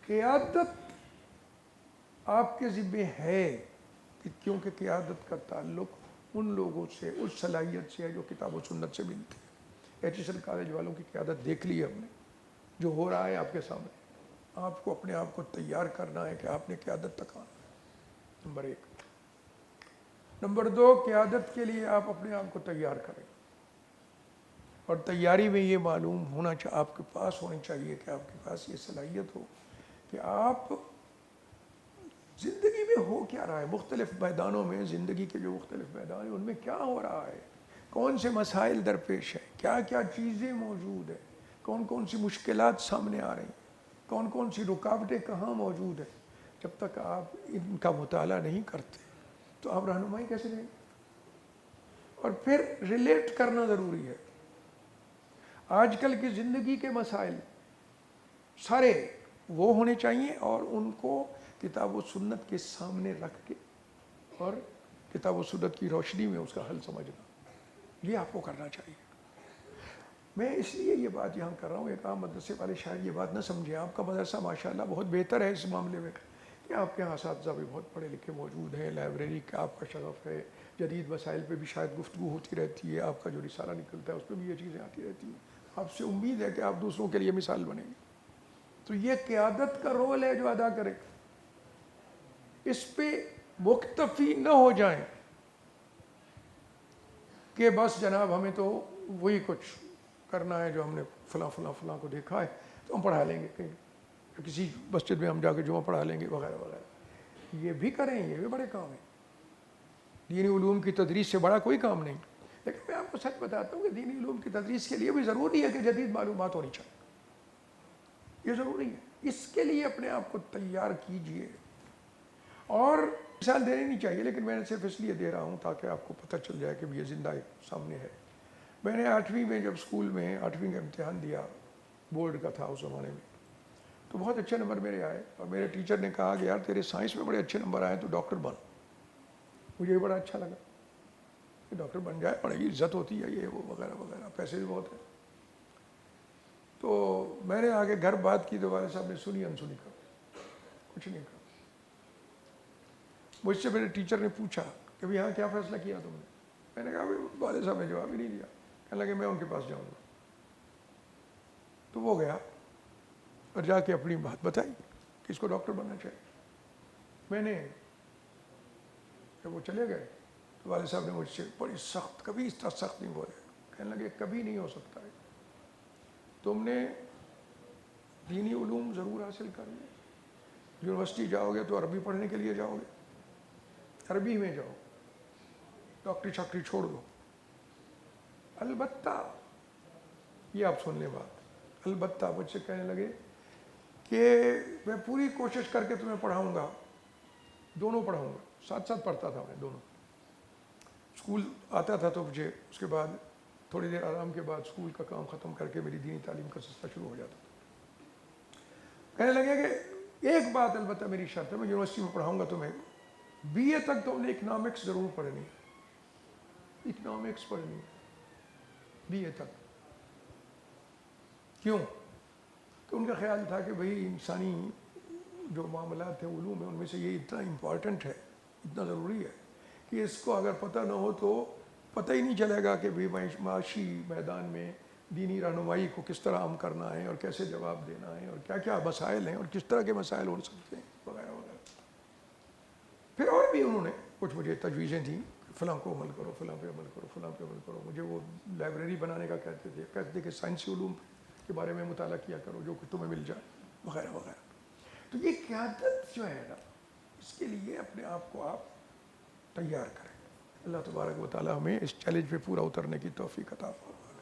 قیادت آپ کے ذمے ہے کیونکہ قیادت کا تعلق ان لوگوں سے، اس صلاحیت سے ہے جو کتاب و سنت سے ملتی ہے۔ ایچ کالج والوں کی قیادت دیکھ لی ہم نے، جو ہو رہا ہے آپ کے سامنے۔ آپ کو اپنے آپ کو تیار کرنا ہے کہ آپ نے قیادت تک آنا، نمبر 1۔ نمبر 2، قیادت کے لیے آپ اپنے آپ کو تیار کریں، اور تیاری میں یہ معلوم ہونا چاہیے، آپ کے پاس ہونی چاہیے کہ آپ کے پاس یہ صلاحیت ہو کہ آپ زندگی میں ہو کیا رہا ہے، مختلف میدانوں میں، زندگی کے جو مختلف میدان ہیں ان میں کیا ہو رہا ہے، کون سے مسائل درپیش ہیں، کیا کیا چیزیں موجود ہیں، کون کون سی مشکلات سامنے آ رہی ہیں، کون کون سی رکاوٹیں کہاں موجود ہیں۔ جب تک آپ ان کا مطالعہ نہیں کرتے تو آپ رہنمائی کیسے دیں گے؟ اور پھر ریلیٹ کرنا ضروری ہے۔ آج کل کی زندگی کے مسائل سارے وہ ہونے چاہیے، اور ان کو کتاب و سنت کے سامنے رکھ کے اور کتاب و سنت کی روشنی میں اس کا حل سمجھنا، یہ آپ کو کرنا چاہیے۔ میں اس لیے یہ بات یہاں کر رہا ہوں، ایک عام مدرسے والے شاید یہ بات نہ سمجھیں، آپ کا مدرسہ ماشاءاللہ بہت بہتر ہے اس معاملے میں کہ آپ کے یہاں اساتذہ بھی بہت پڑھے لکھے موجود ہیں، لائبریری کا آپ کا شغف ہے، جدید مسائل پہ بھی شاید گفتگو ہوتی رہتی ہے، آپ کا جو رسالہ نکلتا ہے اس پہ بھی یہ چیزیں آتی رہتی ہیں، آپ سے امید ہے کہ آپ دوسروں کے لیے مثال بنیں گے۔ تو یہ قیادت کا رول ہے جو ادا کرے، اس پہ مکتفی نہ ہو جائیں کہ بس جناب ہمیں تو وہی کچھ کرنا ہے جو ہم نے فلاں فلاں فلاں کو دیکھا ہے تو ہم پڑھا لیں گے، کہیں کسی مسجد میں ہم جا کے جمعہ پڑھا لیں گے وغیرہ وغیرہ۔ یہ بھی کریں، یہ بھی بڑے کام ہیں، دینی علوم کی تدریس سے بڑا کوئی کام نہیں۔ لیکن میں آپ کو سچ بتاتا ہوں کہ دینی علوم کی تدریس کے لیے بھی ضروری ہے کہ جدید معلومات ہونی چاہیے، یہ ضروری ہے۔ اس کے لیے اپنے آپ کو تیار کیجئے، اور مثال دینی نہیں چاہیے لیکن میں نے صرف اس لیے دے رہا ہوں تاکہ آپ کو پتہ چل جائے کہ یہ زندہ سامنے ہے۔ میں نے 8ویں میں جب اسکول میں 8ویں کا امتحان دیا، بورڈ کا تھا اس زمانے میں، تو بہت اچھے نمبر میرے آئے، اور میرے ٹیچر نے کہا کہ یار تیرے سائنس میں بڑے اچھے نمبر آئے تو ڈاکٹر بن۔ مجھے بھی بڑا اچھا لگا کہ ڈاکٹر بن جائے، بڑی عزت ہوتی ہے یہ وہ وغیرہ وغیرہ، پیسے بھی بہت ہیں۔ تو میں نے آگے گھر بات کی تو والد صاحب نے سنی انسنی کہا، کچھ نہیں کہا۔ مجھ سے میرے ٹیچر نے پوچھا کہ بھئی یہاں کیا فیصلہ کیا تم نے؟ میں نے کہا والد صاحب نے جواب ہی نہیں دیا۔ کہنے لگے میں ان کے پاس جاؤں گا۔ تو وہ گیا اور جا کے اپنی بات بتائی کہ اس کو ڈاکٹر بننا چاہیے۔ میں نے جب وہ چلے گئے تو والد صاحب نے مجھ سے بڑی سخت، کبھی اس طرح سخت نہیں بولے، کہنے لگے کبھی نہیں ہو سکتا ہے، تم نے دینی علوم ضرور حاصل کرنے، یونیورسٹی جاؤ گے تو عربی پڑھنے کے لیے جاؤ گے، عربی میں جاؤ، ڈاکٹری شاکٹری چھوڑ دو۔ البتہ یہ آپ سن لیں بات، البتہ مجھ سے کہنے لگے کہ میں پوری کوشش کر کے تمہیں پڑھاؤں گا، دونوں پڑھاؤں گا، ساتھ ساتھ پڑھتا تھا میں دونوں۔ اسکول آتا تھا تو مجھے اس کے بعد تھوڑی دیر آرام کے بعد اسکول کا کام ختم کر کے میری دینی تعلیم کا سلسلہ شروع ہو جاتا تھا۔ کہنے لگے کہ ایک بات البتہ میری شرط ہے، میں یونیورسٹی میں پڑھاؤں گا تمہیں، بی اے تک تم نے اکنامکس ضرور پڑھنی ہے، اکنامکس پڑھنی ہے بی اے تک۔ کیوں؟ کہ ان کا خیال تھا کہ بھئی انسانی جو معاملات ہیں، علوم ہیں، ان میں سے یہ اتنا امپورٹنٹ ہے، اتنا ضروری ہے کہ اس کو اگر پتہ نہ ہو تو پتہ ہی نہیں چلے گا کہ بھئی معاشی میدان میں دینی رہنمائی کو کس طرح عام کرنا ہے اور کیسے جواب دینا ہے اور کیا کیا مسائل ہیں اور کس طرح کے مسائل ہو سکتے ہیں وغیرہ وغیرہ۔ پھر اور بھی انہوں نے کچھ مجھے تجویزیں دیں، فلاں کو عمل کرو، فلاں پہ عمل کرو، فلاں پہ عمل کرو۔ مجھے وہ لائبریری بنانے کا کہتے تھے کہ سائنسی علوم کے بارے میں مطالعہ کیا کرو جو کہ تمہیں مل جائے وغیرہ وغیرہ۔ تو یہ قیادت جو ہے نا، اس کے لیے اپنے آپ کو آپ تیار کریں۔ اللہ تبارک و تعالی ہمیں اس چیلنج پہ پورا اترنے کی توفیق عطا فرمائے۔